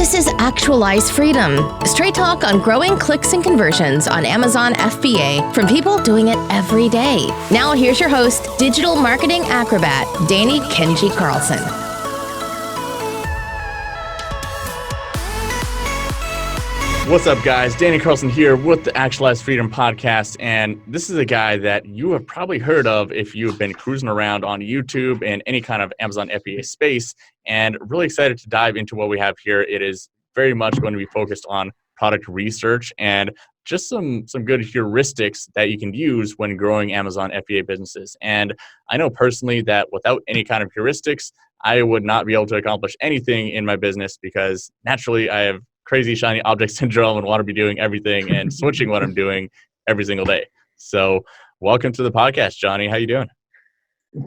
This is Actualize Freedom, straight talk on growing clicks and conversions on Amazon FBA from people doing it every day. Now here's your host, digital marketing acrobat, Danny Kenji Carlson. What's up, guys? Danny Carlson here with the Actualize Freedom Podcast, and this is a guy that you have probably heard of if you've been cruising around on YouTube and any kind of Amazon FBA space, and really excited to dive into what we have here. It is very much going to be focused on product research and just some good heuristics that you can use when growing Amazon FBA businesses. And I know personally that without any kind of heuristics, I would not be able to accomplish anything in my business because naturally I have crazy shiny object syndrome and want to be doing everything and switching what I'm doing every single day. So welcome to the podcast, Jonny. How you doing?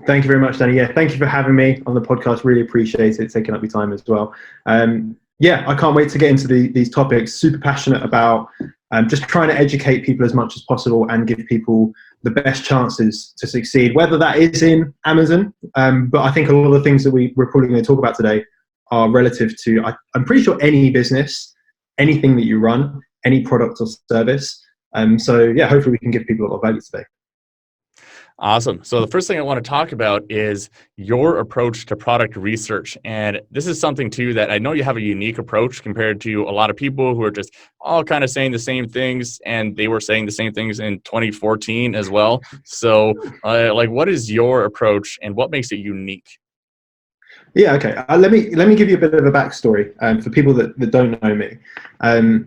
Thank you very much, Danny. Yeah, thank you for having me on the podcast. Really appreciate it, taking up your time as well. I can't wait to get into these topics. Super passionate about just trying to educate people as much as possible and give people the best chances to succeed, whether that is in Amazon. But I think a lot of the things that we're probably going to talk about today are relative to, I'm pretty sure, any business, anything that you run, any product or service. Hopefully we can give people a lot of value today. Awesome. So the first thing I want to talk about is your approach to product research. And this is something too that I know you have a unique approach compared to a lot of people who are just all kind of saying the same things, and they were saying the same things in 2014 as well. So what is your approach and what makes it unique? Yeah, okay. Let me give you a bit of a backstory for people that don't know me.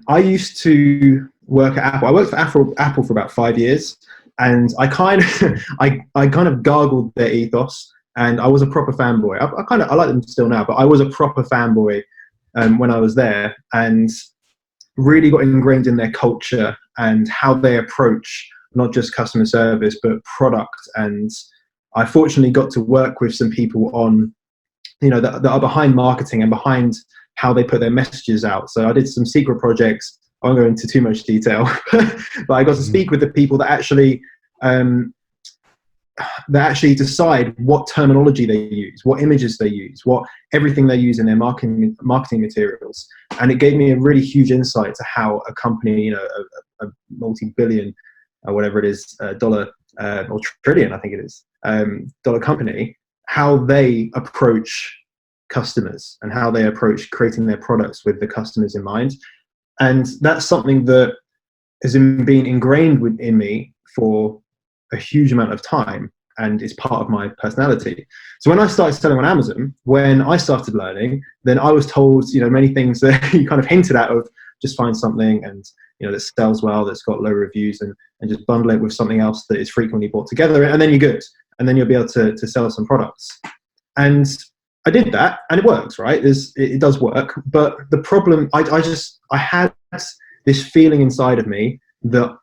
I used to work at Apple. I worked for Apple for about 5 years, and I kind of gargled their ethos, and I was a proper fanboy. I like them still now, but I was a proper fanboy when I was there, and really got ingrained in their culture and how they approach not just customer service but product. And I fortunately got to work with some people on that are behind marketing and behind how they put their messages out. So I did some secret projects. I won't go into too much detail, but I got to speak with the people that actually decide what terminology they use, what images they use, what everything they use in their marketing materials. And it gave me a really huge insight to how a company, a multi-billion or whatever it is, dollar or trillion, I think it is, dollar company, how they approach customers and how they approach creating their products with the customers in mind. And that's something that has been ingrained within me for a huge amount of time and is part of my personality. So when I started selling on Amazon, when I started learning, then I was told, many things that you kind of hinted at of just find something and, that sells well, that's got low reviews, and just bundle it with something else that is frequently bought together, and then you're good. And then you'll be able to sell some products. And I did that, and it works, right? It does work. But the problem, I had this feeling inside of me that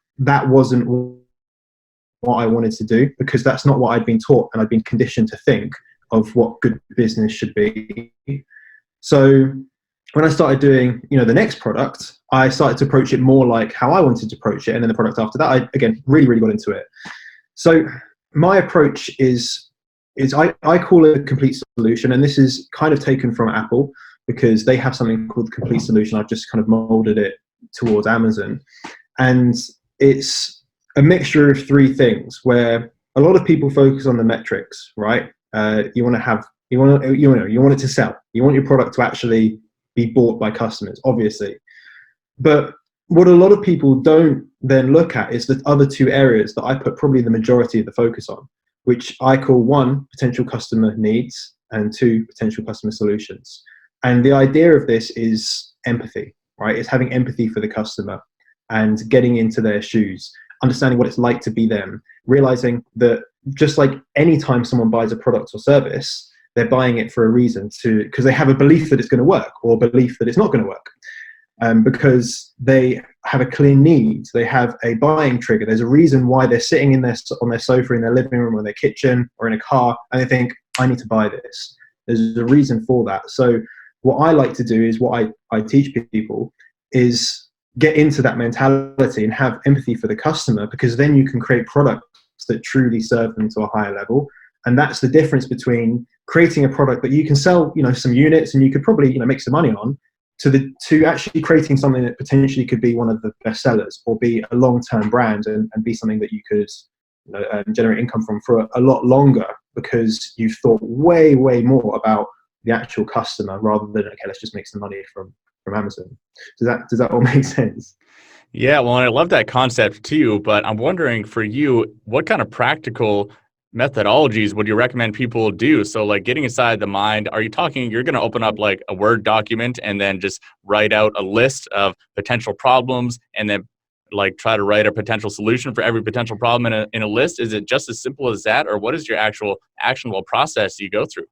wasn't what I wanted to do, because that's not what I'd been taught and I'd been conditioned to think of what good business should be. So when I started doing, the next product, I started to approach it more like how I wanted to approach it. And then the product after that, I, again, really, really got into it. So my approach is I call it a complete solution, and this is kind of taken from Apple because they have something called the complete solution. I've just kind of molded it towards Amazon, and it's a mixture of three things where a lot of people focus on the metrics, right? You want it to sell. You want your product to actually be bought by customers, obviously, but what a lot of people don't then look at is the other two areas that I put probably the majority of the focus on, which I call 1, potential customer needs, and 2, potential customer solutions. And the idea of this is empathy, right? It's having empathy for the customer and getting into their shoes, understanding what it's like to be them, realizing that just like any time someone buys a product or service, they're buying it for a reason, because they have a belief that it's going to work or a belief that it's not going to work. Because they have a clear need, they have a buying trigger. There's a reason why they're sitting on their sofa in their living room or their kitchen or in a car, and they think, I need to buy this. There's a reason for that. So what I like to do is what I teach people is get into that mentality and have empathy for the customer, because then you can create products that truly serve them to a higher level. And that's the difference between creating a product that you can sell, some units and you could probably, make some money on, to actually creating something that potentially could be one of the best sellers or be a long-term brand and be something that you could generate income from for a lot longer, because you've thought way more about the actual customer rather than, okay, let's just make some money from Amazon. Does that all make sense? Yeah, well, and I love that concept too, but I'm wondering for you, what kind of practical methodologies would you recommend people do? So like getting inside the mind, are you talking, you're going to open up like a Word document and then just write out a list of potential problems and then like try to write a potential solution for every potential problem in a list? Is it just as simple as that? Or what is your actual actionable process you go through?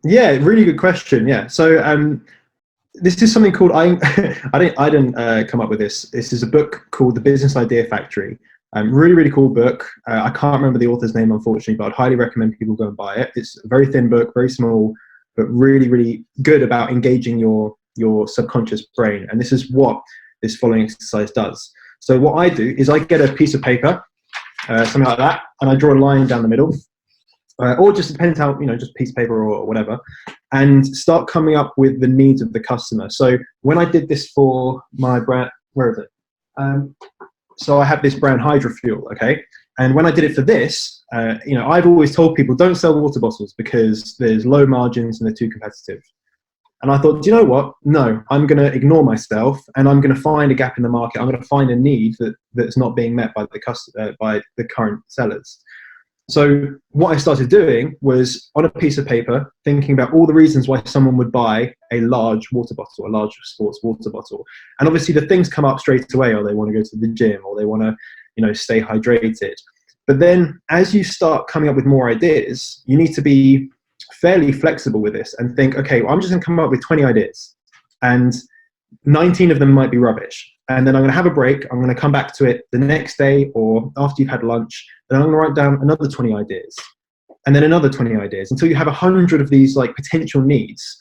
Yeah, really good question. Yeah. So this is something called, I didn't come up with this. This is a book called The Business Idea Factory. Really cool book. I can't remember the author's name, unfortunately, but I'd highly recommend people go and buy it. It's a very thin book, very small, but really good about engaging your subconscious brain. And this is what this following exercise does. So what I do is I get a piece of paper, something like that, and I draw a line down the middle. Or just depends how, just piece of paper or whatever, and start coming up with the needs of the customer. So when I did this for my brand, where is it? So I have this brand Hydrofuel, okay? And when I did it for this, I've always told people don't sell water bottles because there's low margins and they're too competitive. And I thought, do you know what? No, I'm going to ignore myself and I'm going to find a gap in the market. I'm going to find a need that's not being met by the current sellers. So what I started doing was on a piece of paper, thinking about all the reasons why someone would buy a large water bottle, a large sports water bottle. And obviously the things come up straight away, or they want to go to the gym, or they want to, stay hydrated. But then as you start coming up with more ideas, you need to be fairly flexible with this and think, okay, well, I'm just going to come up with 20 ideas and 19 of them might be rubbish. And then I'm going to have a break. I'm going to come back to it the next day or after you've had lunch. Then I'm going to write down another 20 ideas and then another 20 ideas until you have 100 of these like potential needs.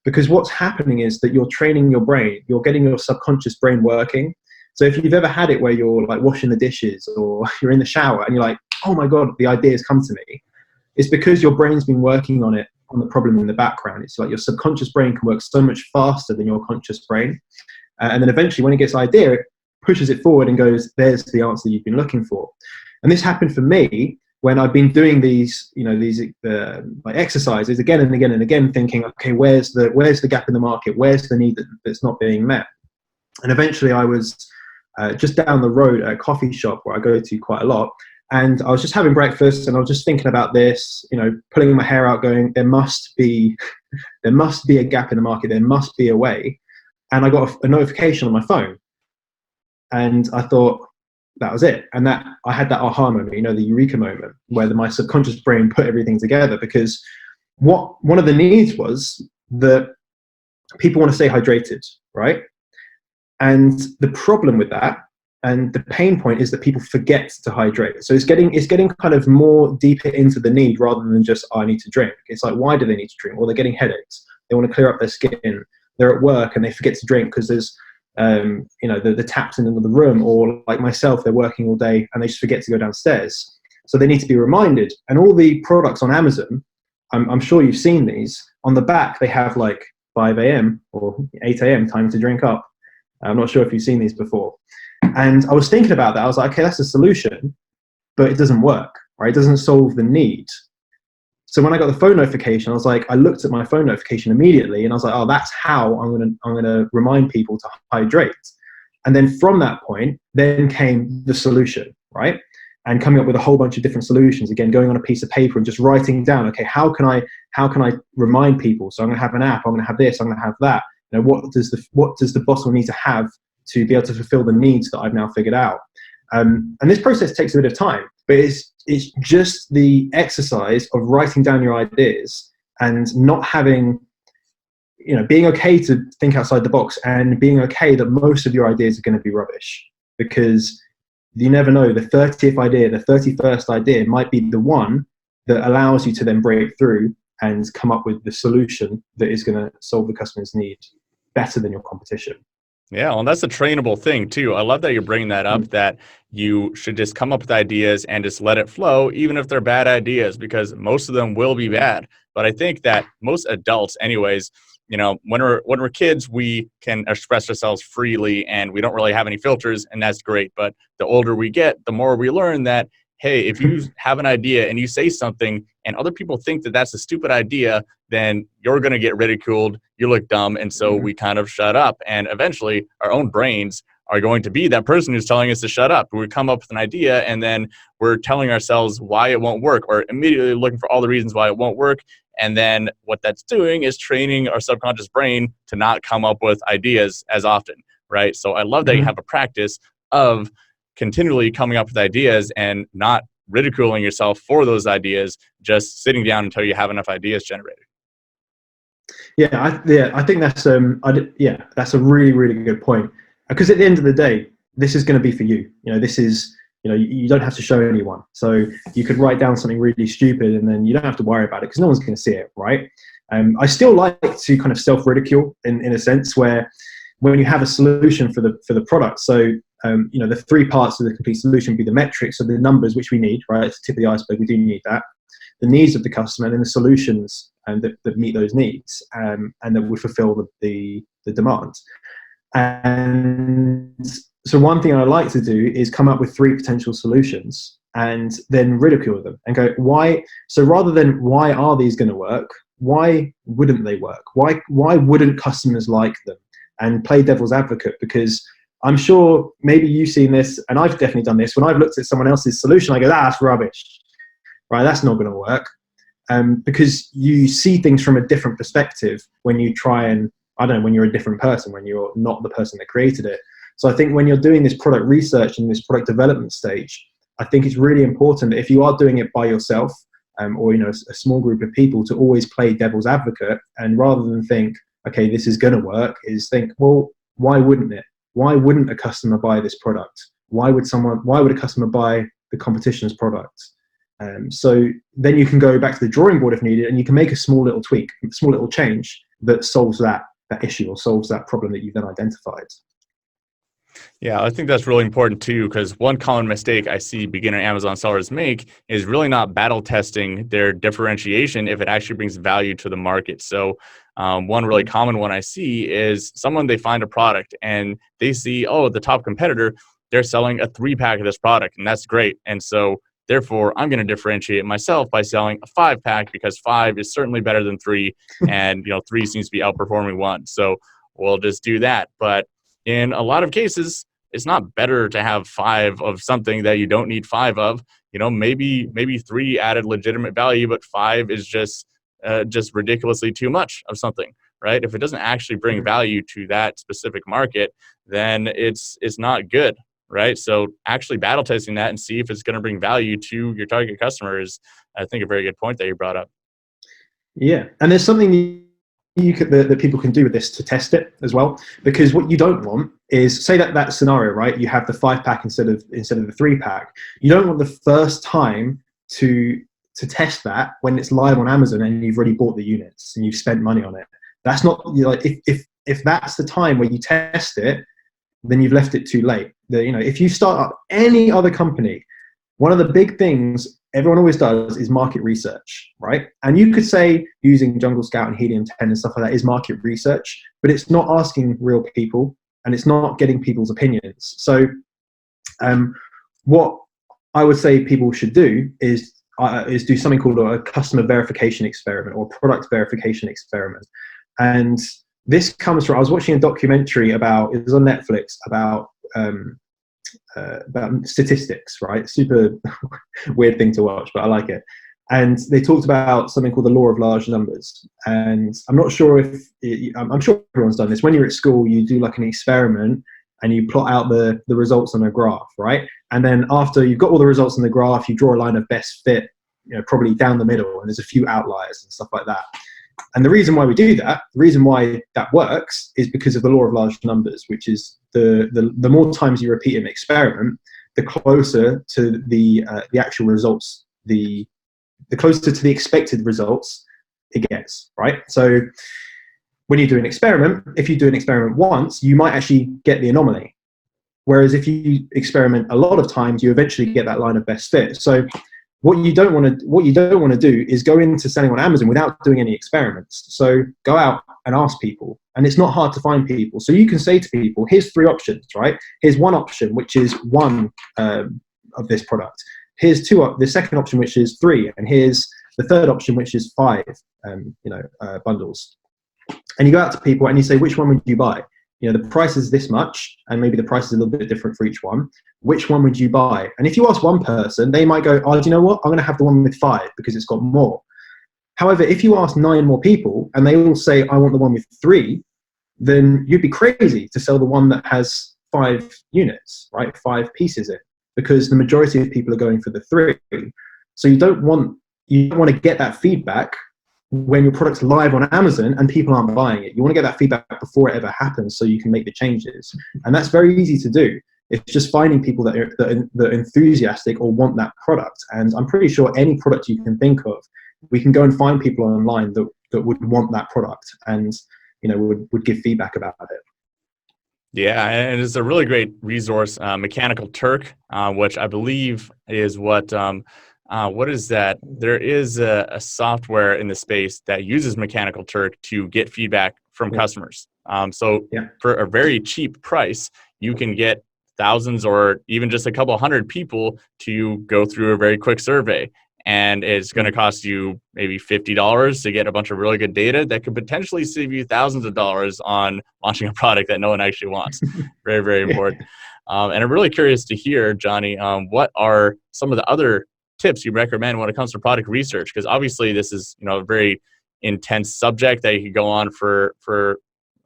Because what's happening is that you're training your brain, you're getting your subconscious brain working. So if you've ever had it where you're like washing the dishes or you're in the shower and you're like, oh my God, the ideas come to me. It's because your brain's been working on the problem in the background. It's like your subconscious brain can work so much faster than your conscious brain. And then eventually when it gets an idea, it pushes it forward and goes, there's the answer you've been looking for. And this happened for me when I've been doing these like exercises again and again and again, thinking, okay, where's the gap in the market? Where's the need that's not being met? And eventually I was just down the road at a coffee shop where I go to quite a lot. And I was just having breakfast and I was just thinking about this, pulling my hair out going, there must be a gap in the market. There must be a way. And I got a notification on my phone and I thought that was it. And that I had that aha moment, the eureka moment where my subconscious brain put everything together, because one of the needs was that people want to stay hydrated, right? And the problem with that and the pain point is that people forget to hydrate. So it's getting kind of more deeper into the need rather than just, I need to drink. It's like, why do they need to drink? Well, they're getting headaches. They want to clear up their skin. They're at work and they forget to drink because there's, the taps in another room, or like myself, they're working all day and they just forget to go downstairs. So they need to be reminded. And all the products on Amazon, I'm sure you've seen these, on the back, they have like 5 a.m. or 8 a.m. time to drink up. I'm not sure if you've seen these before. And I was thinking about that. I was like, okay, that's a solution, but it doesn't work, right? It doesn't solve the need. So when I got the phone notification, I looked at my phone notification immediately and I was like, oh, that's how I'm gonna remind people to hydrate. And then from that point, then came the solution, right? And coming up with a whole bunch of different solutions, again, going on a piece of paper and just writing down, okay, how can I remind people? So I'm gonna have an app, I'm gonna have this, I'm gonna have that. What does the bottle need to have to be able to fulfill the needs that I've now figured out? And this process takes a bit of time, but it's just the exercise of writing down your ideas and not having, being okay to think outside the box and being okay that most of your ideas are going to be rubbish, because you never know, the 30th idea, the 31st idea might be the one that allows you to then break through and come up with the solution that is going to solve the customer's need better than your competition. Yeah, well, that's a trainable thing too. I love that you're bringing that up, that you should just come up with ideas and just let it flow, even if they're bad ideas, because most of them will be bad. But I think that most adults anyways, when we're kids, we can express ourselves freely and we don't really have any filters, and that's great. But the older we get, the more we learn that, hey, if you have an idea and you say something and other people think that that's a stupid idea, then you're going to get ridiculed. You look dumb. And so we kind of shut up. And eventually our own brains are going to be that person who's telling us to shut up. We come up with an idea and then we're telling ourselves why it won't work, or immediately looking for all the reasons why it won't work. And then what that's doing is training our subconscious brain to not come up with ideas as often, right? So I love that you have a practice of continually coming up with ideas and not ridiculing yourself for those ideas, just sitting down until you have enough ideas generated. I think that's that's a really, really good point. Because at the end of the day, this is going to be for you. You don't have to show anyone. So you could write down something really stupid and then you don't have to worry about it because no one's going to see it, right? I still like to kind of self-ridicule in a sense where when you have a solution for the product. So, the three parts of the complete solution would be the metrics, so the numbers which we need, right? It's the tip of the iceberg. We do need that. The needs of the customer and then the solutions that meet those needs and that would fulfill the demand. And so one thing I like to do is come up with three potential solutions and then ridicule them and go, why? So rather than why are these going to work, why wouldn't they work? Why wouldn't customers like them? And play devil's advocate, because I'm sure maybe you've seen this, and I've definitely done this. When I've looked at someone else's solution, I go, that's rubbish, right? That's not going to work. Because you see things from a different perspective when you try and, when you're a different person, when you're not the person that created it. So I think when you're doing this product research and this product development stage, I think it's really important that if you are doing it by yourself, or a small group of people, to always play devil's advocate, and rather than think, okay, this is going to work, is think, well, why wouldn't it? Why wouldn't a customer buy this product? Why would a customer buy the competition's product? So then you can go back to the drawing board if needed, and you can make a small little tweak, a small little change that solves that issue or solves that problem that you've then identified. Yeah, I think that's really important too, because one common mistake I see beginner Amazon sellers make is really not battle testing their differentiation if it actually brings value to the market. So one really common one I see is they find a product and they see, the top competitor, they're selling a 3-pack of this product, and that's great. And so therefore, I'm going to differentiate myself by selling a 5-pack because 5 is certainly better than 3, and 3 seems to be outperforming 1. So we'll just do that. But in a lot of cases, it's not better to have 5 of something that you don't need 5 of. Maybe 3 added legitimate value, but 5 is just ridiculously too much of something, right? If it doesn't actually bring value to that specific market, then it's not good, right? So actually battle testing that and see if it's going to bring value to your target customer is, I think, a very good point that you brought up. Yeah, and there's something that people can do with this to test it as well, because what you don't want is, say that scenario, right? You have the 5-pack instead of the 3-pack. You don't want the first time to test that when it's live on Amazon and you've already bought the units and you've spent money on it. That's not, if that's the time where you test it, then you've left it too late. If you start up any other company, one of the big things everyone always does is market research, right? And you could say using Jungle Scout and Helium 10 and stuff like that is market research, but it's not asking real people and it's not getting people's opinions. So what I would say people should do is do something called a customer verification experiment or product verification experiment. And this comes from, I was watching a documentary it was on Netflix about statistics, right? Super weird thing to watch, but I like it. And they talked about something called the law of large numbers. And I'm not sure I'm sure everyone's done this. When you're at school, you do like an experiment and you plot out the results on a graph, right? And then after you've got all the results on the graph, you draw a line of best fit, probably down the middle, and there's a few outliers and stuff like that. And the reason why we do that, the reason why that works, is because of the law of large numbers, which is the more times you repeat an experiment, the closer to the actual results, the closer to the expected results it gets, right? So when you do an experiment, if you do an experiment once, you might actually get the anomaly. Whereas if you experiment a lot of times, you eventually get that line of best fit. So what you don't want to do is go into selling on Amazon without doing any experiments. So go out and ask people, and it's not hard to find people. So you can say to people, here's 3 options, right? Here's one option, which is 1 of this product. Here's the second option, which is 3, and here's the third option, which is 5, bundles. And you go out to people and you say, which one would you buy? The price is this much, and maybe the price is a little bit different for each one. Which one would you buy? And if you ask one person, they might go, oh, do you know what? I'm going to have the one with 5 because it's got more. However, if you ask 9 more people and they all say, I want the one with 3, then you'd be crazy to sell the one that has 5 units, right? 5 pieces in, because the majority of people are going for the 3. So you don't want to get that feedback when your product's live on Amazon and people aren't buying it. You want to get that feedback before it ever happens so you can make the changes. And that's very easy to do. It's just finding people that are enthusiastic or want that product. And I'm pretty sure any product you can think of, we can go and find people online that would want that product and would give feedback about it. Yeah, and it's a really great resource, Mechanical Turk, which I believe is what is that? There is a software in the space that uses Mechanical Turk to get feedback from customers. For a very cheap price, you can get thousands or even just a couple hundred people to go through a very quick survey. And it's going to cost you maybe $50 to get a bunch of really good data that could potentially save you thousands of dollars on launching a product that no one actually wants. Very, very important. And I'm really curious to hear, Jonny, what are some of the other tips you recommend when it comes to product research? Because obviously this is a very intense subject that you could go on for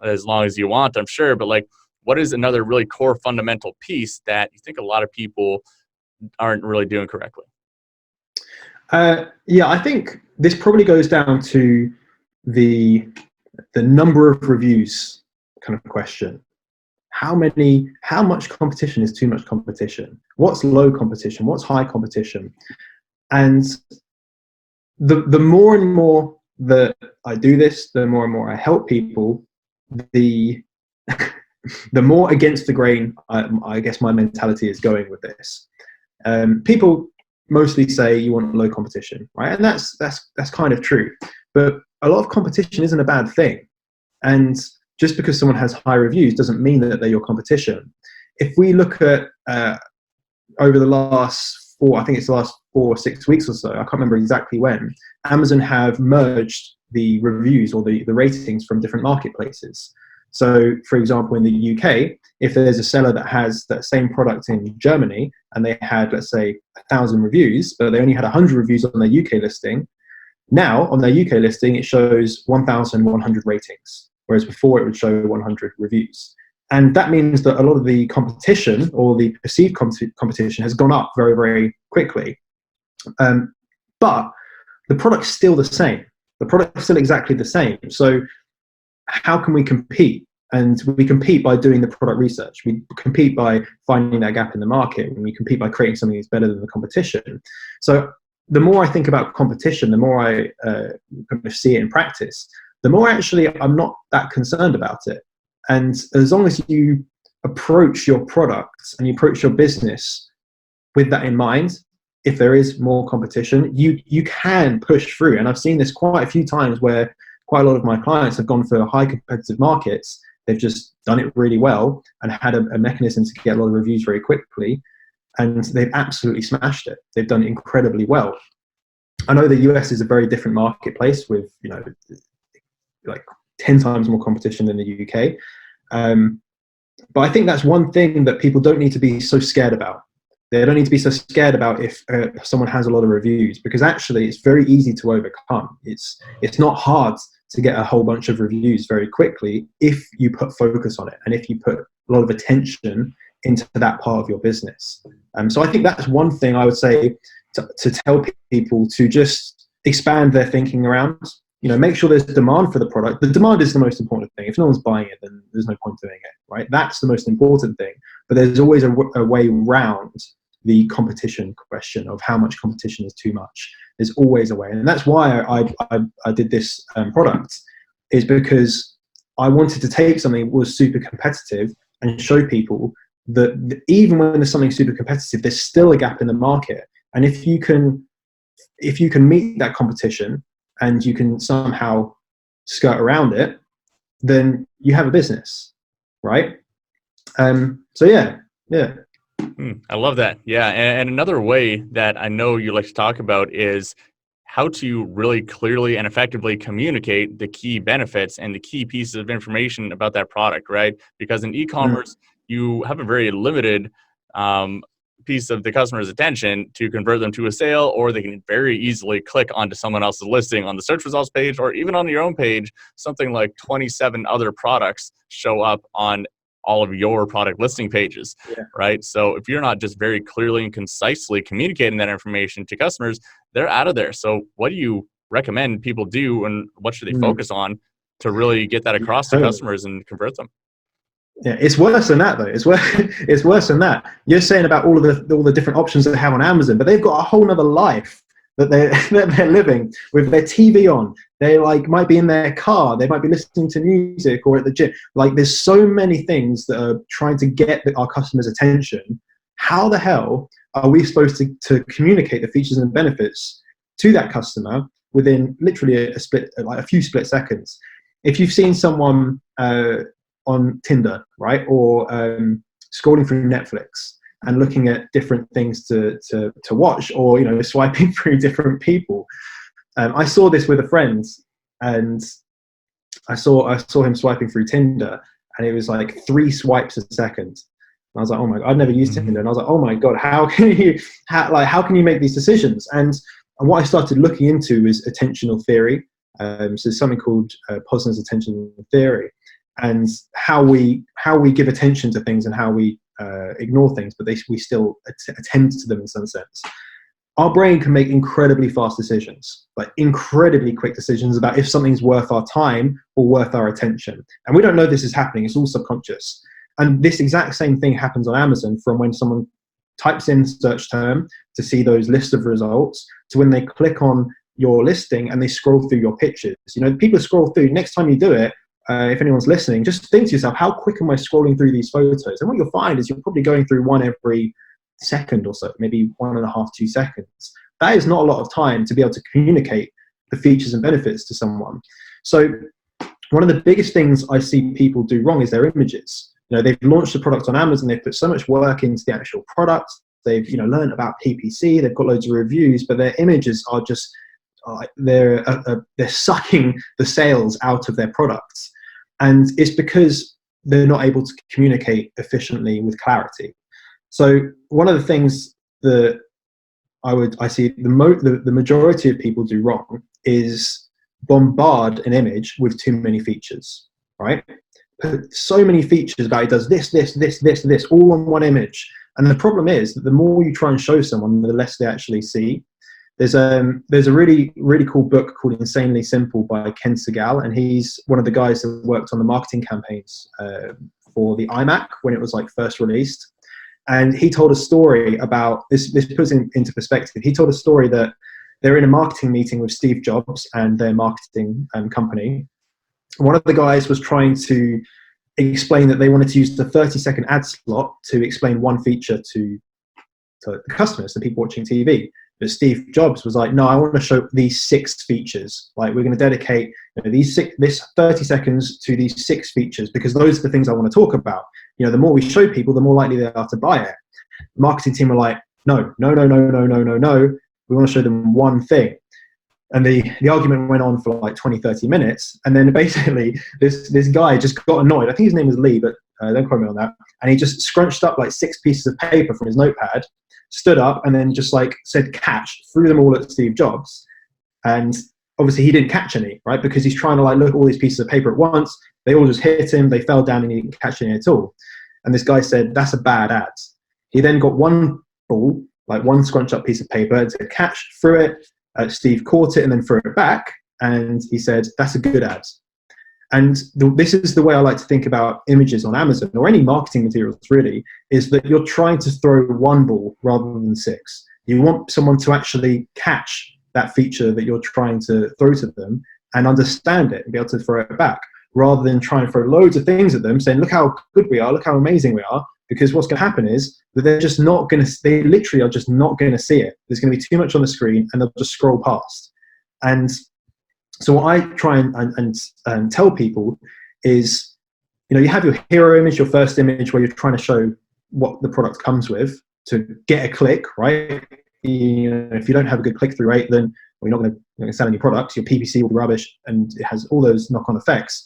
as long as you want, I'm sure. But what is another really core fundamental piece that you think a lot of people aren't really doing correctly? I think this probably goes down to the number of reviews kind of question. How much competition is too much competition? What's low competition? What's high competition? And the more and more that I do this, the more and more I help people, the more against the grain I guess my mentality is going with this. People mostly say you want low competition, right? And that's kind of true. But a lot of competition isn't a bad thing. And just because someone has high reviews doesn't mean that they're your competition. If we look at over the last 4 or 6 weeks or so, I can't remember exactly when, Amazon have merged the reviews or the ratings from different marketplaces. So, for example, in the UK, if there's a seller that has that same product in Germany and they had, let's say, 1,000 reviews, but they only had 100 reviews on their UK listing, now on their UK listing, it shows 1,100 ratings, whereas before it would show 100 reviews. And that means that a lot of the competition or the perceived competition has gone up very, very quickly. But the product's still the same. The product's still exactly the same. So how can we compete? And we compete by doing the product research. We compete by finding that gap in the market. And we compete by creating something that's better than the competition. So the more I think about competition, the more I kind of see it in practice, the more actually I'm not that concerned about it. And as long as you approach your products and you approach your business with that in mind, if there is more competition, you can push through. And I've seen this quite a few times where quite a lot of my clients have gone for high competitive markets. They've just done it really well and had a mechanism to get a lot of reviews very quickly. And they've absolutely smashed it. They've done incredibly well. I know the US is a very different marketplace with, like 10 times more competition than the UK. But I think that's one thing that people don't need to be so scared about. They don't need to be so scared about if someone has a lot of reviews, because actually it's very easy to overcome. It's not hard to get a whole bunch of reviews very quickly if you put focus on it and if you put a lot of attention into that part of your business. So I think that's one thing I would say to tell people to just expand their thinking around. Make sure there's demand for the product. The demand is the most important thing. If no one's buying it, then there's no point doing it, right? That's the most important thing. But there's always a way around the competition question of how much competition is too much. There's always a way. And that's why I did this product, is because I wanted to take something that was super competitive and show people that even when there's something super competitive, there's still a gap in the market. And if you can if you can meet that competition and you can somehow skirt around it, then you have a business, right? So yeah. I love that. Yeah. And another way that I know you like to talk about is how to really clearly and effectively communicate the key benefits and the key pieces of information about that product, right? Because in e-commerce, you have a very limited piece of the customer's attention to convert them to a sale, or they can very easily click onto someone else's listing on the search results page, or even on your own page. Something like 27 other products show up on all of your product listing pages, right? So if you're not just very clearly and concisely communicating that information to customers, they're out of there. So what do you recommend people do, and what should they focus on to really get that across to customers and convert them? Yeah, it's worse than that though. It's worse than that. You're saying about all the different options that they have on Amazon, but they've got a whole nother life that they're living with their TV on. They might be in their car. They might be listening to music or at the gym. There's so many things that are trying to get our customers' attention. How the hell are we supposed to communicate the features and benefits to that customer within literally a few split seconds? If you've seen someone on Tinder, right, or scrolling through Netflix and looking at different things to watch, or swiping through different people. I saw this with a friend, and I saw him swiping through Tinder, and it was like 3 swipes a second. And I was like, oh my God, I'd never used Tinder, and I was like, oh my God, how can you make these decisions? And what I started looking into is attentional theory. So something called Posner's attentional theory, and how we give attention to things and how we ignore things, but we still attend to them in some sense. Our brain can make incredibly fast decisions, incredibly quick decisions about if something's worth our time or worth our attention. And we don't know this is happening. It's all subconscious. And this exact same thing happens on Amazon, from when someone types in search term to see those lists of results, to when they click on your listing and they scroll through your pictures. People scroll through. Next time you do it, if anyone's listening, just think to yourself, how quick am I scrolling through these photos? And what you'll find is you're probably going through one every second or so, maybe 1.5, 2 seconds. That is not a lot of time to be able to communicate the features and benefits to someone. So one of the biggest things I see people do wrong is their images. They've launched a product on Amazon, they've put so much work into the actual product, they've learned about PPC, they've got loads of reviews, but their images are just they're sucking the sales out of their products. And it's because they're not able to communicate efficiently with clarity. So one of the things that I see the majority of people do wrong is bombard an image with too many features, right? Put so many features about it does this, all on one image. And the problem is that the more you try and show someone, the less they actually see. There's a really, really cool book called Insanely Simple by Ken Segal, and he's one of the guys that worked on the marketing campaigns for the iMac when it was first released. And he told a story about this puts it into perspective. He told a story that they're in a marketing meeting with Steve Jobs and their marketing company. One of the guys was trying to explain that they wanted to use the 30-second ad slot to explain one feature to the customers, the people watching TV. But Steve Jobs was like, no, I want to show these 6 features. We're going to dedicate this 30 seconds to these 6 features, because those are the things I want to talk about. The more we show people, the more likely they are to buy it. The marketing team were like, no. We want to show them one thing. And the argument went on for 20, 30 minutes. And then basically this guy just got annoyed. I think his name was Lee, but don't quote me on that. And he just scrunched up 6 pieces of paper from his notepad, stood up, and then just said catch, threw them all at Steve Jobs. And obviously he didn't catch any, right? Because he's trying to look at all these pieces of paper at once. They all just hit him. They fell down and he didn't catch any at all. And this guy said, that's a bad ad. He then got one ball, one scrunched up piece of paper, and said catch, threw it. Steve caught it and then threw it back. And he said, that's a good ad. And this is the way I like to think about images on Amazon, or any marketing materials really, is that you're trying to throw one ball rather than 6. You want someone to actually catch that feature that you're trying to throw to them and understand it and be able to throw it back, rather than trying to throw loads of things at them saying, look how good we are, look how amazing we are, because what's going to happen is that they literally are just not going to see it. There's going to be too much on the screen and they'll just scroll past. And so what I try and tell people is, you have your hero image, your first image, where you're trying to show what the product comes with to get a click, right? If you don't have a good click-through rate, then you're not going to sell any products. Your PPC will be rubbish, and it has all those knock-on effects.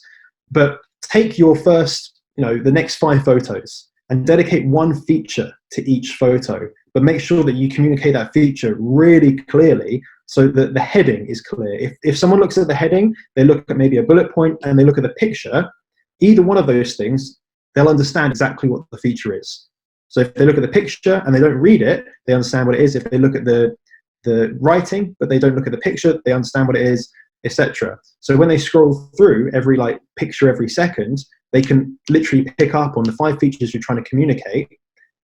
But take your first, the next 5 photos and dedicate one feature to each photo, but make sure that you communicate that feature really clearly so that the heading is clear. If someone looks at the heading, they look at maybe a bullet point and they look at the picture, either one of those things, they'll understand exactly what the feature is. So if they look at the picture and they don't read it, they understand what it is. If they look at the writing, but they don't look at the picture, they understand what it is, etc. So when they scroll through every picture every second, they can literally pick up on the 5 features you're trying to communicate,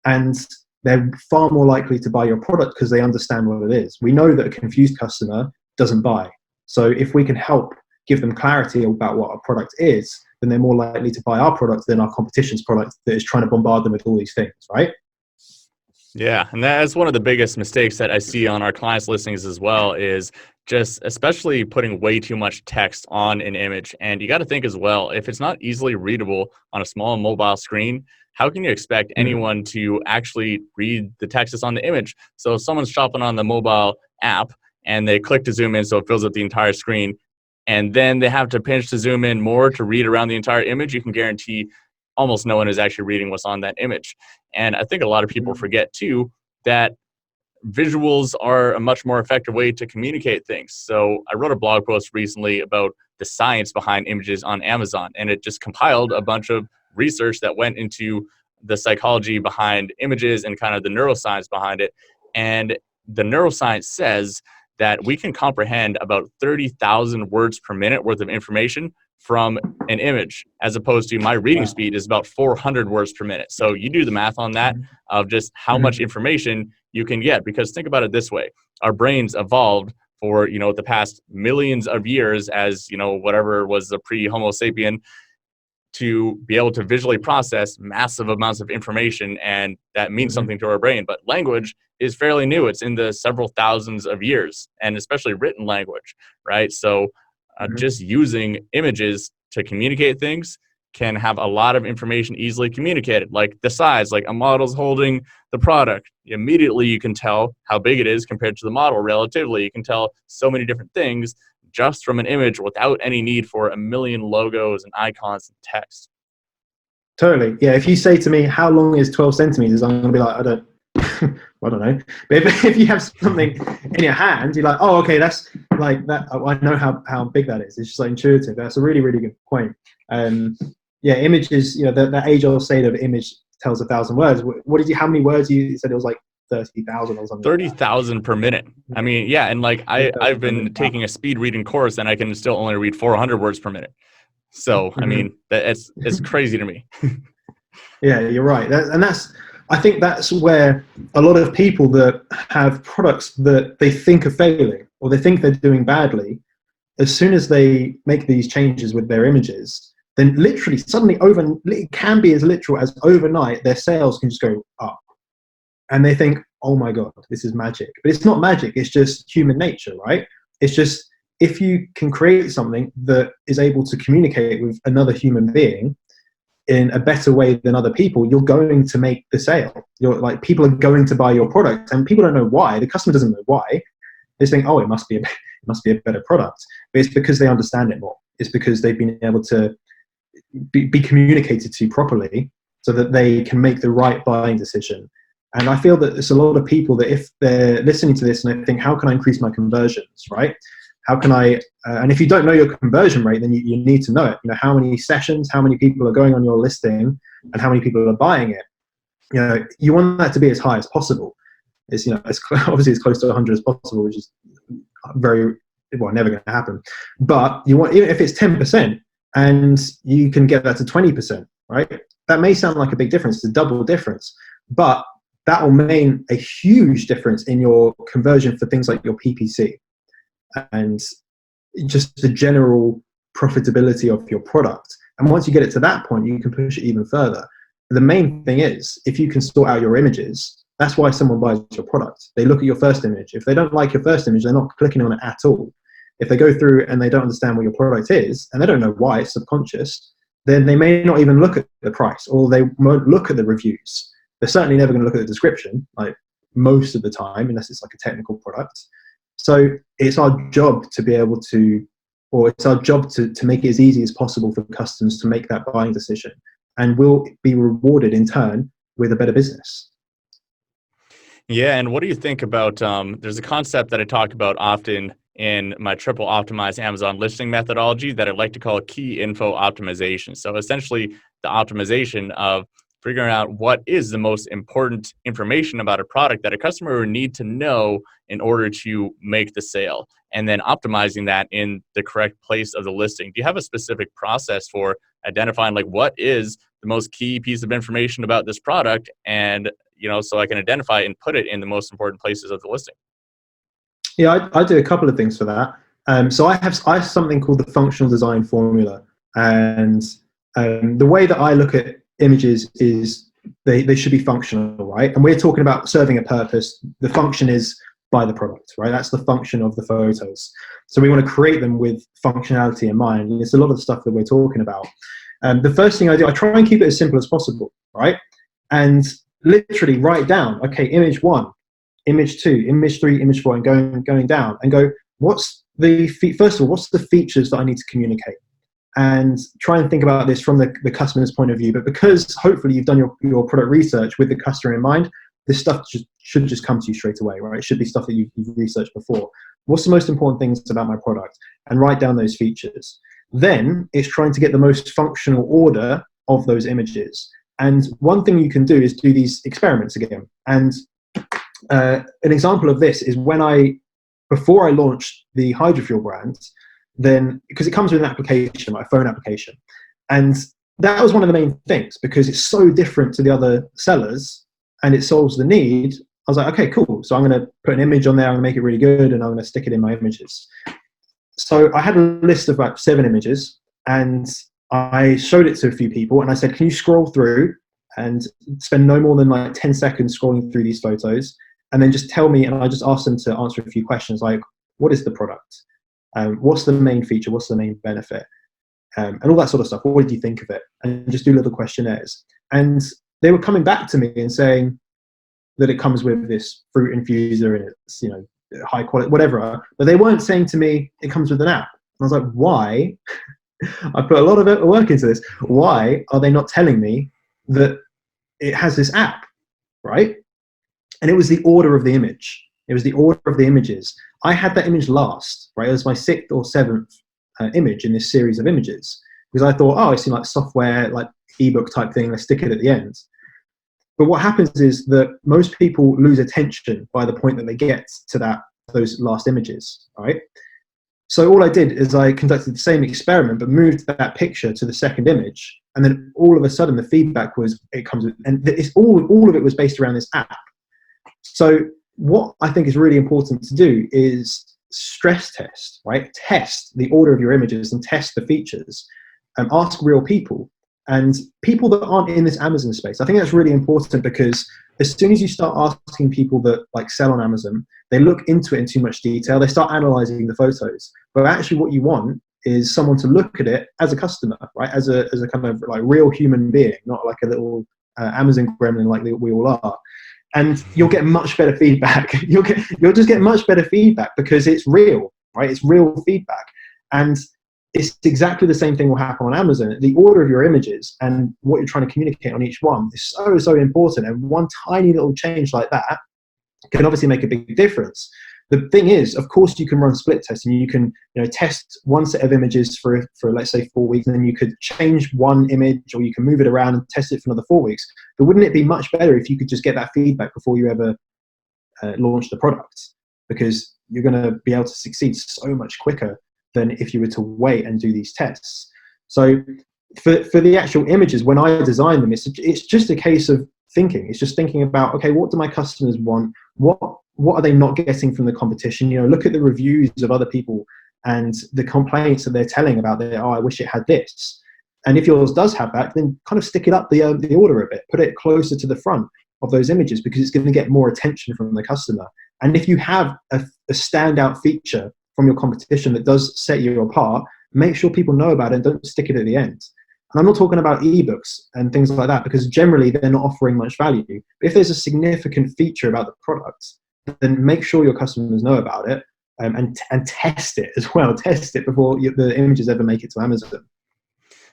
and they're far more likely to buy your product because they understand what it is. We know that a confused customer doesn't buy. So if we can help give them clarity about what our product is, then they're more likely to buy our product than our competition's product that is trying to bombard them with all these things, right? Yeah, and that's one of the biggest mistakes that I see on our clients' listings as well, is just especially putting way too much text on an image. And you got to think as well, if it's not easily readable on a small mobile screen, how can you expect anyone to actually read the text that's on the image? So if someone's shopping on the mobile app and they click to zoom in so it fills up the entire screen, and then they have to pinch to zoom in more to read around the entire image, you can guarantee almost no one is actually reading what's on that image. And I think a lot of people forget too that visuals are a much more effective way to communicate things. So I wrote a blog post recently about the science behind images on Amazon, and it just compiled a bunch of research that went into the psychology behind images and kind of the neuroscience behind it. And the neuroscience says that we can comprehend about 30,000 words per minute worth of information from an image, as opposed to my reading speed is about 400 words per minute. So you do the math on that of just how much information you can get, because think about it this way. Our brains evolved for, the past millions of years as, whatever was the pre-Homo sapien, to be able to visually process massive amounts of information, and that means something to our brain. But language is fairly new. It's in the several thousands of years, and especially written language, right? So just using images to communicate things can have a lot of information easily communicated, like the size, like a model's holding the product. Immediately you can tell how big it is compared to the model relatively. You can tell so many different things just from an image without any need for a million logos and icons and text. Totally. Yeah. If you say to me, how long is 12 centimeters? I'm going to be like, I don't know. But if you have something in your hand, you're like, oh, okay, that's like that. I know how big that is. It's just intuitive. That's a really, really good point. Images, that age-old saying of image tells 1,000 words. How many words you said? It was 30,000 or something. 30,000 per minute. I mean, yeah. And I've been taking a speed reading course and I can still only read 400 words per minute. So, I mean, it's crazy to me. Yeah, you're right. I think that's where a lot of people that have products that they think are failing or they think they're doing badly, as soon as they make these changes with their images, then literally suddenly it can be as literal as overnight, their sales can just go up. And they think, oh my God, this is magic. But it's not magic. It's just human nature, right? It's just, if you can create something that is able to communicate with another human being in a better way than other people, you're going to make the sale. People are going to buy your product, and people don't know why. The customer doesn't know why. They think, oh, it must be a better product. But it's because they understand it more. It's because they've been able to be communicated to properly so that they can make the right buying decision. And I feel that there's a lot of people that if they're listening to this and they think, how can I increase my conversions, right? How can I, and if you don't know your conversion rate, then you need to know it. How many sessions, how many people are going on your listing, and how many people are buying it. You want that to be as high as possible. It's, obviously as close to 100 as possible, which is never going to happen. But you want, even if it's 10% and you can get that to 20%, right? That may sound like a big difference, it's a double difference, but that will mean a huge difference in your conversion for things like your PPC and just the general profitability of your product. And once you get it to that point, you can push it even further. the main thing is, if you can sort out your images, that's why someone buys your product. They look at your first image. If they don't like your first image, they're not clicking on it at all. If they go through and they don't understand what your product is, and they don't know why, it's subconscious, then they may not even look at the price, or they won't look at the reviews. They're certainly never going to look at the description, like most of the time, unless it's like a technical product. So it's our job to be able to, or it's our job to make it as easy as possible for customers to make that buying decision, and we'll be rewarded in turn with a better business. Yeah, and what do you think about, there's a concept that I talk about often in my triple optimized Amazon listing methodology that I like to call key info optimization. So essentially the optimization of figuring out what is the most important information about a product that a customer would need to know in order to make the sale, and then optimizing that in the correct place of the listing. Do you have a specific process for identifying like what is the most key piece of information about this product, and so I can identify and put it in the most important places of the listing? Yeah, I do a couple of things for that. So I have something called the functional design formula, and the way that I look at images is they should be functional, right? And we're talking about serving a purpose. The function is buy the product, right? That's the function of the photos. So we want to create them with functionality in mind. And it's a lot of the stuff that we're talking about. The first thing I do, I try and keep it as simple as possible, right? And literally write down, okay, image 1, image 2, image 3, image 4, and going down, and go, first of all, what's the features that I need to communicate? And try and think about this from the customer's point of view. But because hopefully you've done your product research with the customer in mind, this stuff should just come to you straight away, right? It should be stuff that you've researched before. What's the most important things about my product? And write down those features. Then it's trying to get the most functional order of those images. And one thing you can do is do these experiments again. And an example of this is before I launched the Hydrofuel brand, then, because it comes with an application, like a phone application. And that was one of the main things, because it's so different to the other sellers and it solves the need. I was like, okay, cool. So I'm going to put an image on there, I'm going to make it really good, and I'm going to stick it in my images. So I had a list of about 7 images, and I showed it to a few people, and I said, can you scroll through and spend no more than like 10 seconds scrolling through these photos, and then just tell me, and I just asked them to answer a few questions like, what is the product? What's the main feature? What's the main benefit? And all that sort of stuff. What did you think of it? And just do little questionnaires. And they were coming back to me and saying that it comes with this fruit infuser and it's, high quality, whatever. But they weren't saying to me, it comes with an app. And I was like, why? I put a lot of work into this. Why are they not telling me that it has this app, right? And it was the order of the image. It was the order of the images. I had that image last, right? It was my 6th or 7th image in this series of images, because I thought, it's like software, like ebook type thing. Let's stick it at the end. But what happens is that most people lose attention by the point that they get to those last images, right? So all I did is I conducted the same experiment, but moved that picture to the second image. And then all of a sudden the feedback was, it comes with, and it's all of it was based around this app. So what I think is really important to do is stress test, right? Test the order of your images and test the features, and ask real people and people that aren't in this Amazon space. I think that's really important, because as soon as you start asking people that like sell on Amazon, they look into it in too much detail. They start analyzing the photos, but actually what you want is someone to look at it as a customer, right? As a kind of like real human being, not like a little Amazon gremlin like we all are. And you'll get much better feedback. You'll just get much better feedback because it's real, right? It's real feedback. And it's exactly the same thing will happen on Amazon. The order of your images and what you're trying to communicate on each one is so, so important. And one tiny little change like that can obviously make a big difference. The thing is, of course, you can run split tests, and you can test one set of images for let's say 4 weeks, and then you could change one image, or you can move it around and test it for another 4 weeks. But wouldn't it be much better if you could just get that feedback before you ever launch the product? Because you're going to be able to succeed so much quicker than if you were to wait and do these tests. So for the actual images, when I design them, it's just a case of thinking. It's just thinking about, okay, what do my customers want? What are they not getting from the competition? Look at the reviews of other people and the complaints that they're telling about I wish it had this. And if yours does have that, then kind of stick it up the order a bit, put it closer to the front of those images, because it's going to get more attention from the customer. And if you have a standout feature from your competition that does set you apart, make sure people know about it and don't stick it at the end. And I'm not talking about ebooks and things like that, because generally they're not offering much value. But if there's a significant feature about the product, then make sure your customers know about it, and test it as well. Test it before the images ever make it to Amazon.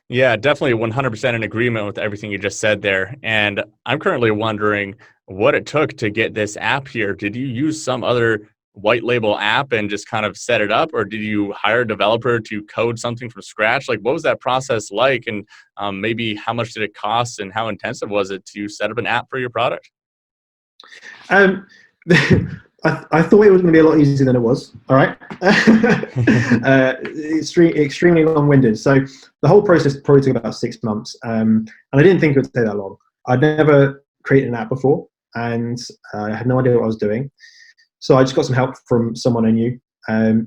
Yeah, definitely 100% in agreement with everything you just said there. And I'm currently wondering what it took to get this app here. Did you use some other white label app and just kind of set it up, or did you hire a developer to code something from scratch? Like, what was that process like? And maybe how much did it cost, and how intensive was it to set up an app for your product? I thought it was going to be a lot easier than it was. All right. Extremely long-winded. So the whole process probably took about 6 months. And I didn't think it would take that long. I'd never created an app before, and I had no idea what I was doing. So I just got some help from someone I knew.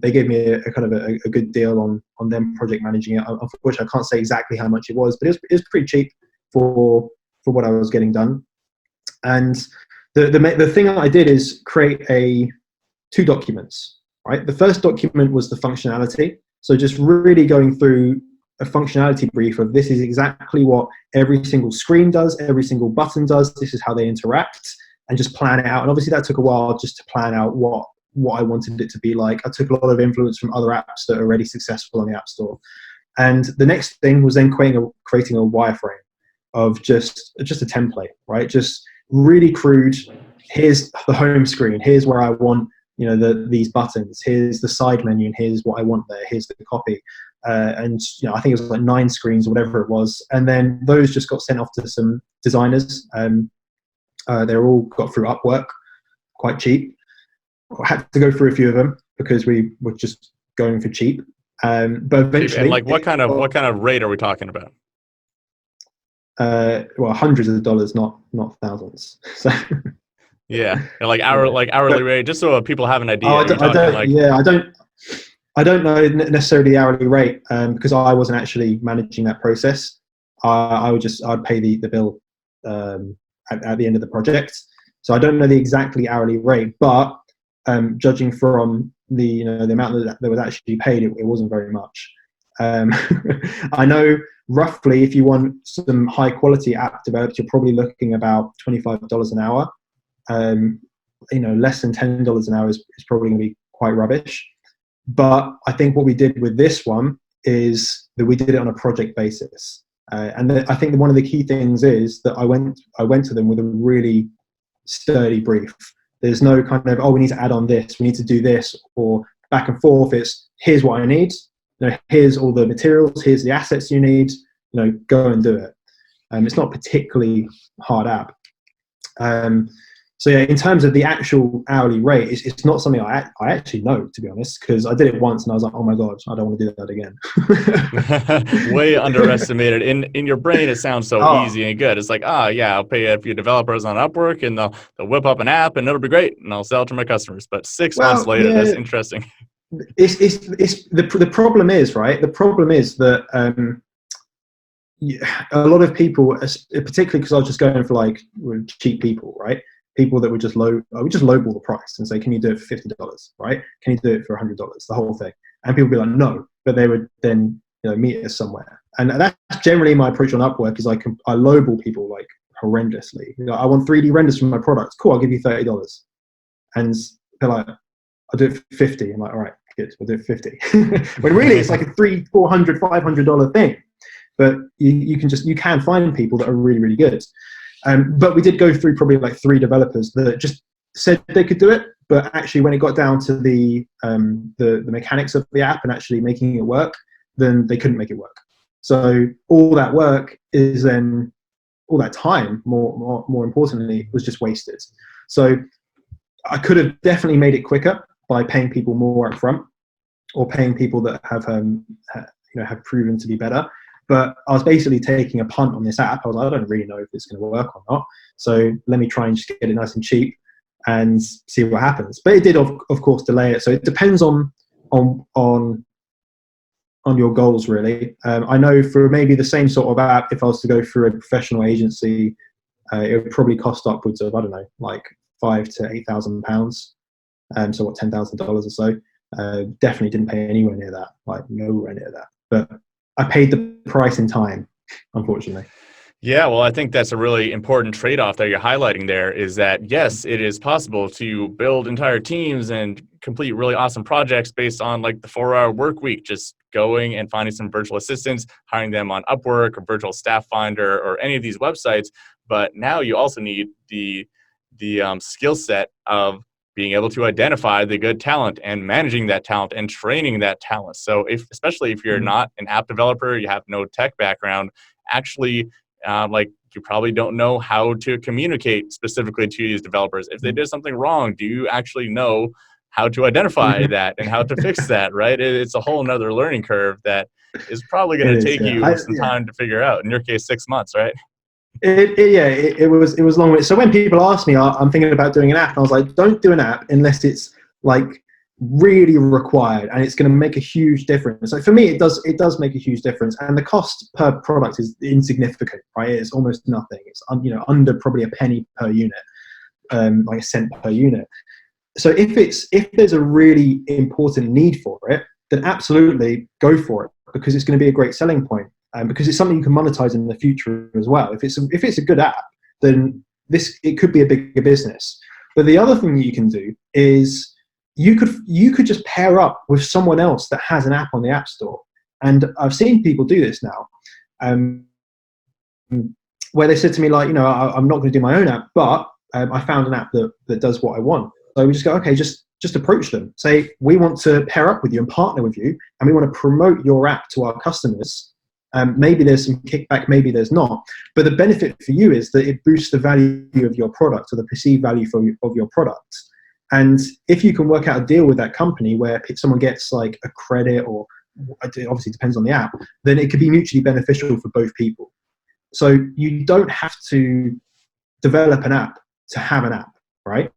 They gave me a kind of a good deal on them project managing it. Unfortunately, I can't say exactly how much it was, but it was pretty cheap for what I was getting done. And the thing that I did is create 2 documents, right? The first document was the functionality. So just really going through a functionality brief of, this is exactly what every single screen does, every single button does, this is how they interact, and just plan it out. And obviously that took a while just to plan out what I wanted it to be like. I took a lot of influence from other apps that are already successful on the App Store. And the next thing was then creating a wireframe of just a template, right? Just really crude. Here's the home screen. Here's where I want, these buttons. Here's the side menu, and here's what I want there. Here's the copy. And I think it was like 9 screens or whatever it was. And then those just got sent off to some designers. They're all got through Upwork, quite cheap. I had to go through a few of them because we were just going for cheap. But eventually, and like, what kind of rate are we talking about? Well, hundreds of dollars, not thousands. So yeah, and hourly rate, just so people have an idea. I don't know necessarily the hourly rate, because I wasn't actually managing that process. I'd pay the bill at the end of the project. So I don't know the exactly hourly rate, but judging from the amount that was actually paid, it wasn't very much. I know roughly if you want some high quality app developed, you're probably looking about $25 an hour. Less than $10 an hour is probably going to be quite rubbish. But I think what we did with this one is that we did it on a project basis. And I think one of the key things is that I went to them with a really sturdy brief. There's no kind of, we need to add on this, we need to do this, or back and forth. It's, here's what I need. Here's all the materials, here's the assets you need, go and do it. It's not a particularly hard app. So yeah, in terms of the actual hourly rate, it's not something I actually know, to be honest, because I did it once and I was like, oh my God, I don't want to do that again. Way underestimated. In your brain, it sounds so easy and good. It's like, I'll pay a few developers on Upwork and they'll whip up an app and it'll be great and I'll sell it to my customers. But 6 months later, that's interesting. It's the problem is, right? The problem is that a lot of people, particularly because I was just going for like cheap people, right? People that would just lowball the price and say, can you do it for $50, right? Can you do it for $100, the whole thing? And people would be like, no, but they would then meet us somewhere. And that's generally my approach on Upwork, is I lowball people like horrendously. I want 3D renders from my product. Cool, I'll give you $30. And they're like, I'll do it for $50. I'm like, all right, good, we'll do it for $50. When really it's like a $300, $400, $500 thing. But you can find people that are really, really good. But we did go through probably like 3 developers that just said they could do it, but actually when it got down to the mechanics of the app and actually making it work, then they couldn't make it work. So all that work is then, all that time, more importantly, was just wasted. So I could have definitely made it quicker by paying people more upfront, or paying people that have proven to be better. But I was basically taking a punt on this app. I was like, I don't really know if it's going to work or not. So let me try and just get it nice and cheap and see what happens. But it did, of course, delay it. So it depends on on your goals, really. I know for maybe the same sort of app, if I was to go through a professional agency, it would probably cost upwards of, I don't know, like £5,000 to £8,000. So what, $10,000 or so. Definitely didn't pay anywhere near that, like nowhere near that. But I paid the price in time, unfortunately. Yeah, well, I think that's a really important trade-off that you're highlighting there, is that, yes, it is possible to build entire teams and complete really awesome projects based on like the 4-hour work week, just going and finding some virtual assistants, hiring them on Upwork or Virtual Staff Finder or any of these websites. But now you also need the skill set of being able to identify the good talent and managing that talent and training that talent. So especially if you're not an app developer, you have no tech background, actually, like you probably don't know how to communicate specifically to these developers. If they did something wrong, do you actually know how to identify that and how to fix that, right? It's a whole nother learning curve that is probably going to take you some time to figure out. In your case, 6 months, right? It was long. So when people ask me, I'm thinking about doing an app, and I was like, don't do an app unless it's like really required and it's going to make a huge difference. So for me, it does make a huge difference, and the cost per product is insignificant, right? It's almost nothing. It's under probably a penny per unit, like a cent per unit. So if there's a really important need for it, then absolutely go for it, because it's going to be a great selling point, because it's something you can monetize in the future as well. If it's a good app, then it could be a bigger business. But the other thing that you can do is you could just pair up with someone else that has an app on the App Store. And I've seen people do this now, where they said to me, like, I'm not going to do my own app, but I found an app that does what I want. So we just go, okay, just approach them. Say, we want to pair up with you and partner with you, and we want to promote your app to our customers. Maybe there's some kickback, maybe there's not. But the benefit for you is that it boosts the value of your product, or the perceived value of your product. And if you can work out a deal with that company where someone gets like a credit, or it obviously depends on the app, then it could be mutually beneficial for both people. So you don't have to develop an app to have an app, right?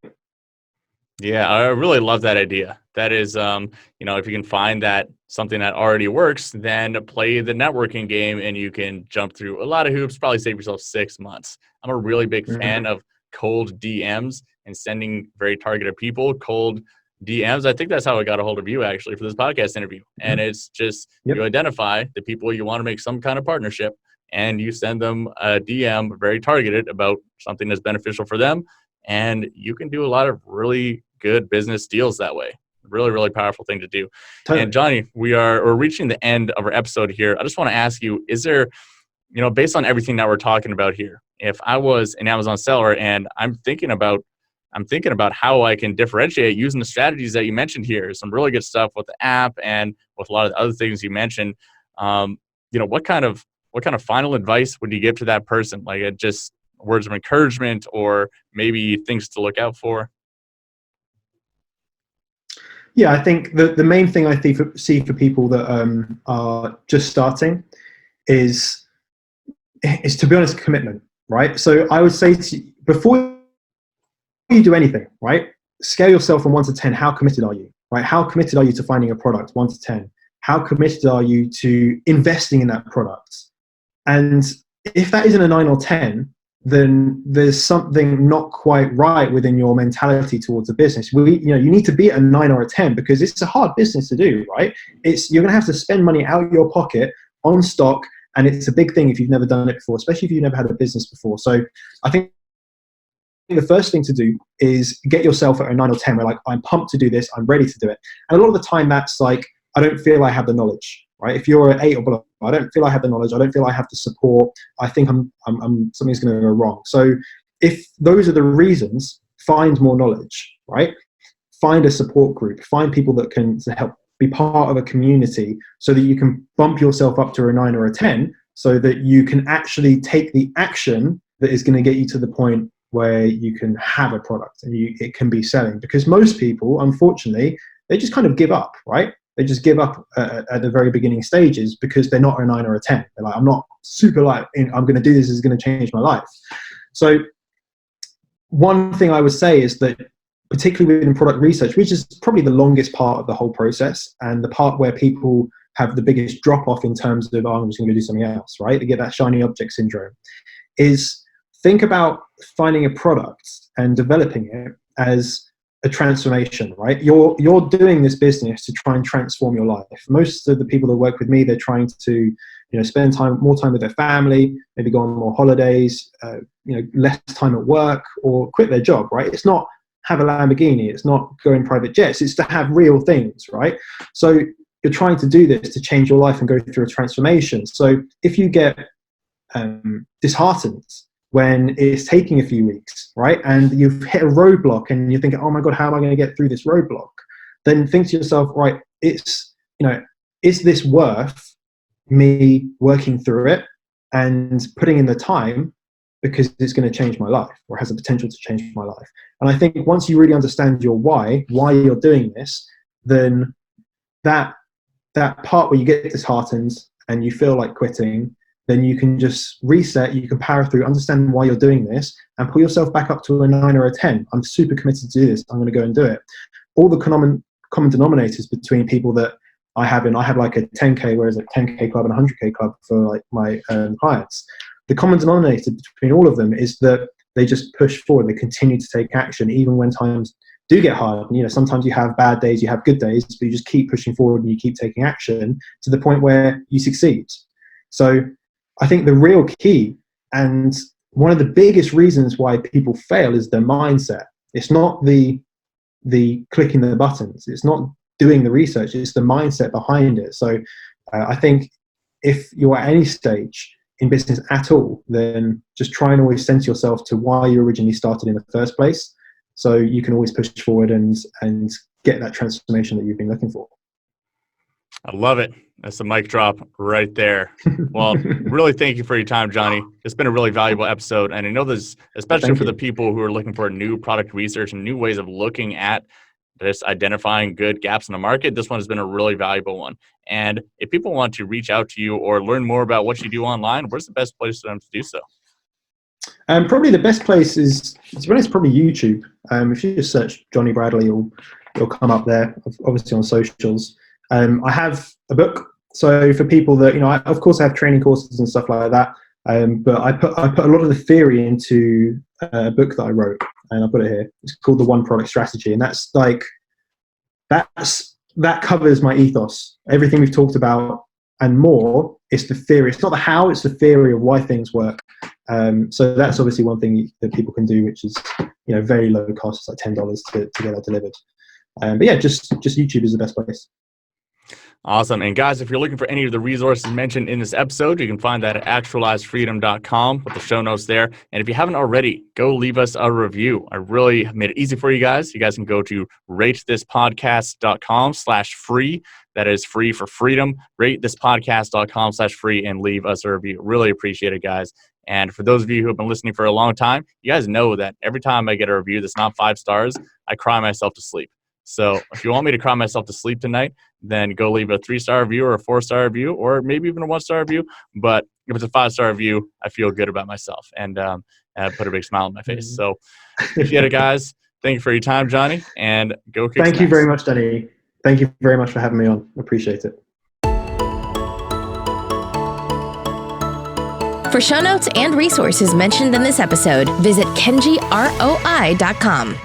Yeah, I really love that idea. That is, if you can find that something that already works, then play the networking game and you can jump through a lot of hoops, probably save yourself 6 months. I'm a really big fan of cold DMs and sending very targeted people cold DMs. I think that's how I got a hold of you actually for this podcast interview. And it's just, you identify the people you want to make some kind of partnership, and you send them a DM very targeted about something that's beneficial for them. And you can do a lot of really good business deals that way. Really, really powerful thing to do. Totally. And Jonny, we're reaching the end of our episode here. I just want to ask you, is there, based on everything that we're talking about here, if I was an Amazon seller and I'm thinking about how I can differentiate using the strategies that you mentioned here, some really good stuff with the app and with a lot of the other things you mentioned, what kind of final advice would you give to that person? Like just words of encouragement, or maybe things to look out for? Yeah, I think the main thing I see for people that are just starting is to be honest, commitment, right? So I would say to you, before you do anything, right, scale yourself from 1 to 10. How committed are you, right? How committed are you to finding a product, 1 to 10? How committed are you to investing in that product? And if that isn't a 9 or 10, then there's something not quite right within your mentality towards a business. You need to be at a 9 or a 10, because it's a hard business to do, right? You're going to have to spend money out of your pocket on stock, and it's a big thing if you've never done it before, especially if you've never had a business before. So I think the first thing to do is get yourself at a 9 or 10, where like, I'm pumped to do this, I'm ready to do it. And a lot of the time that's like, I don't feel I have the knowledge. Right? If you're an 8 or below, I don't feel I have the knowledge. I don't feel I have the support. I think something's going to go wrong. So if those are the reasons, find more knowledge, right? Find a support group. Find people that can help be part of a community, so that you can bump yourself up to a 9 or a 10, so that you can actually take the action that is going to get you to the point where you can have a product and it can be selling. Because most people, unfortunately, they just kind of give up, right? They just give up at the very beginning stages, because they're not a 9 or a 10. They're like, I'm not super I'm going to do this. It's going to change my life. So one thing I would say is that, particularly within product research, which is probably the longest part of the whole process, and the part where people have the biggest drop off in terms of, I'm just going to do something else, right? They get that shiny object syndrome. Is think about finding a product and developing it as a transformation, right? You're doing this business to try and transform your life. Most of the people that work with me, they're trying to, spend more time with their family, maybe go on more holidays, less time at work, or quit their job, right? It's not have a Lamborghini, it's not go in private jets, it's to have real things, right? So you're trying to do this to change your life and go through a transformation. So if you get disheartened when it's taking a few weeks, right, and you've hit a roadblock and you're thinking, oh my God, how am I going to get through this roadblock? Then think to yourself, right, is this worth me working through it and putting in the time, because it's going to change my life, or has the potential to change my life? And I think once you really understand your why you're doing this, then that part where you get disheartened and you feel like quitting, then you can just reset, you can power through, understand why you're doing this, and pull yourself back up to a 9 or a 10. I'm super committed to do this. I'm going to go and do it. All the common denominators between people that I have like a 10K, whereas a 10K club and a 100K club for like my clients. The common denominator between all of them is that they just push forward. They continue to take action, even when times do get hard. Sometimes you have bad days, you have good days, but you just keep pushing forward and you keep taking action to the point where you succeed. So I think the real key, and one of the biggest reasons why people fail, is their mindset. It's not the clicking the buttons. It's not doing the research. It's the mindset behind it. So I think if you're at any stage in business at all, then just try and always center yourself to why you originally started in the first place, so you can always push forward and get that transformation that you've been looking for. I love it. That's a mic drop right there. Well, really thank you for your time, Jonny. It's been a really valuable episode. And I know this, especially for the people who are looking for new product research and new ways of looking at this, identifying good gaps in the market, this one has been a really valuable one. And if people want to reach out to you or learn more about what you do online, where's the best place for them to do so? Probably the best place is, to be honest, probably YouTube. If you just search Jonny Bradley, you'll come up there, obviously on socials. I have a book, so for people that, I have training courses and stuff like that, but I put a lot of the theory into a book that I wrote, and I put it here. It's called The One Product Strategy, and that covers my ethos. Everything we've talked about and more. It's the theory. It's not the how, it's the theory of why things work. So that's obviously one thing that people can do, which is very low cost. It's like $10 to get that delivered. But yeah, just YouTube is the best place. Awesome. And guys, if you're looking for any of the resources mentioned in this episode, you can find that at actualizefreedom.com with the show notes there. And if you haven't already, go leave us a review. I really made it easy for you guys. You guys can go to ratethispodcast.com/free. That is free for freedom. Ratethispodcast.com/free and leave us a review. Really appreciate it, guys. And for those of you who have been listening for a long time, you guys know that every time I get a review that's not 5 stars, I cry myself to sleep. So if you want me to cry myself to sleep tonight, then go leave a 3-star review or a 4-star review, or maybe even a 1-star review. But if it's a 5-star review, I feel good about myself and put a big smile on my face. So appreciate it, guys. Thank you for your time, Jonny, and go kick Thank you very much, Danny. Thank you very much for having me on. Appreciate it. For show notes and resources mentioned in this episode, visit kenjiroi.com.